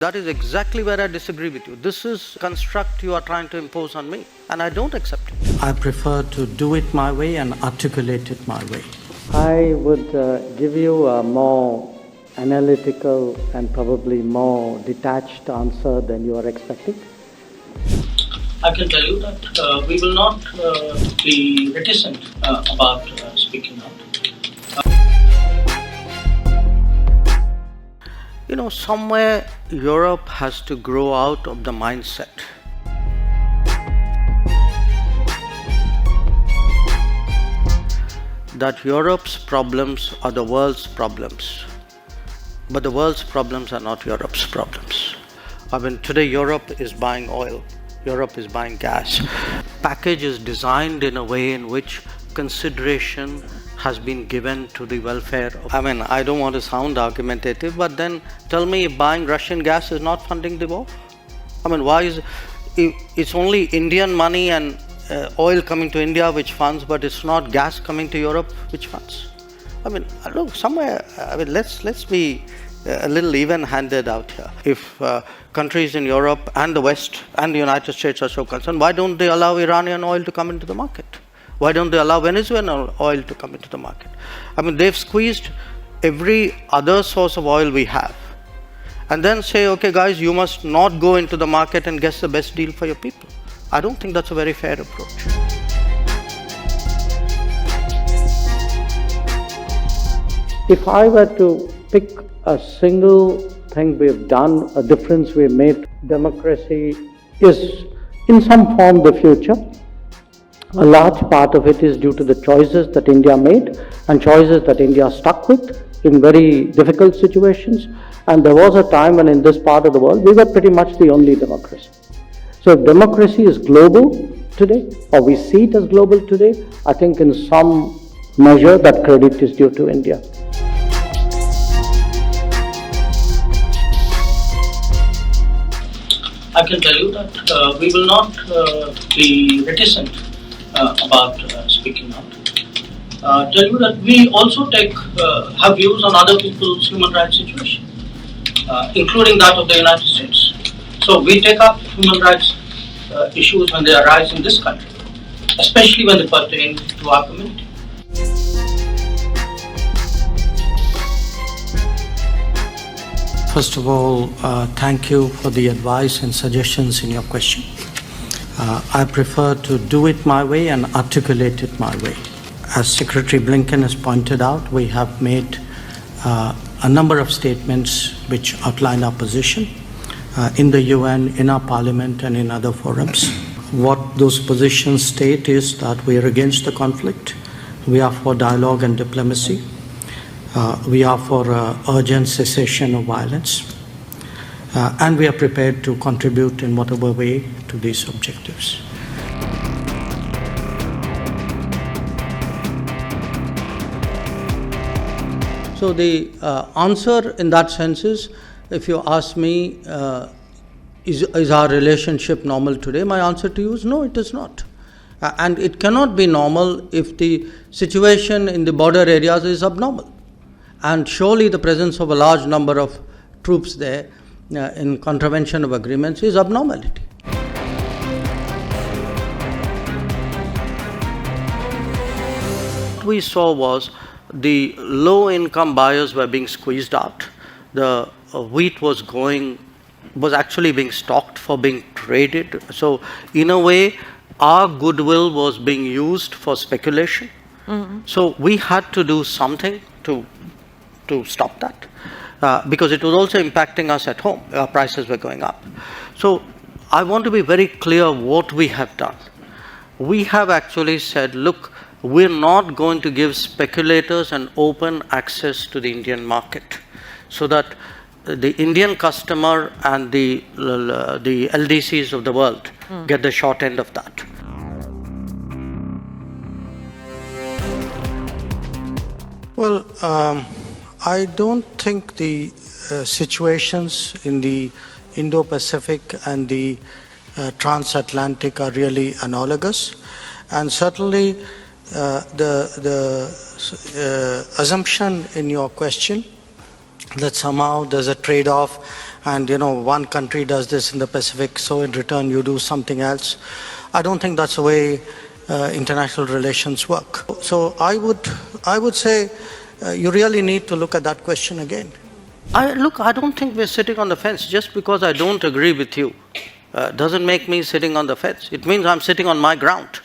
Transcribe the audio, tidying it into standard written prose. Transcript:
That is exactly where I disagree with you. This is construct you are trying to impose on me, and I don't accept it. I prefer to do it my way and articulate it my way. I would give you a more analytical and probably more detached answer than you are expecting. I can tell you that we will not be reticent about speaking out. Somewhere Europe has to grow out of the mindset that Europe's problems are the world's problems, but the world's problems are not Europe's problems. Today Europe is buying oil, Europe is buying gas. Package is designed in a way in which consideration has been given to the welfare of, I don't want to sound argumentative, but then tell me if buying Russian gas is not funding the war? Why is it's only Indian money and oil coming to India which funds, but it's not gas coming to Europe which funds? Look, somewhere, let's be a little even-handed out here. If countries in Europe and the West and the United States are so concerned, why don't they allow Iranian oil to come into the market? Why don't they allow Venezuelan oil to come into the market? They've squeezed every other source of oil we have, and then say, okay guys, you must not go into the market and guess the best deal for your people. I don't think that's a very fair approach. If I were to pick a single thing we've done, a difference we've made, democracy is in some form the future. A large part of it is due to the choices that India made and choices that India stuck with in very difficult situations. And there was a time when in this part of the world we were pretty much the only democracy. So if democracy is global today, or we see it as global today, I think in some measure that credit is due to India. I can tell you that we will not be reticent about speaking out. Tell you that we also have views on other people's human rights situation, including that of the United States. So we take up human rights issues when they arise in this country, especially when they pertain to our community. First of all, thank you for the advice and suggestions in your question. I prefer to do it my way and articulate it my way. As Secretary Blinken has pointed out, we have made a number of statements which outline our position in the UN, in our parliament and in other forums. What those positions state is that we are against the conflict, we are for dialogue and diplomacy, we are for urgent cessation of violence, and we are prepared to contribute in whatever way to these objectives. So the answer in that sense is, if you ask me, is our relationship normal today? My answer to you is no, it is not. And it cannot be normal if the situation in the border areas is abnormal. And surely the presence of a large number of troops there in contravention of agreements is abnormality. What we saw was the low-income buyers were being squeezed out. The wheat was actually being stocked for being traded. So in a way, our goodwill was being used for speculation. Mm-hmm. So we had to do something to stop that, because it was also impacting us at home. Our prices were going up. So I want to be very clear what we have done. We have actually said, look, we're not going to give speculators an open access to the Indian market, so that the Indian customer and the LDCs of the world get the short end of that. Well, I don't think the situations in the Indo-Pacific and the transatlantic are really analogous, and certainly the assumption in your question that somehow there's a trade-off and one country does this in the Pacific, so in return you do something else. I don't think that's the way international relations work. So I would say you really need to look at that question again. I don't think we're sitting on the fence. Just because I don't agree with you doesn't make me sitting on the fence. It means I'm sitting on my ground.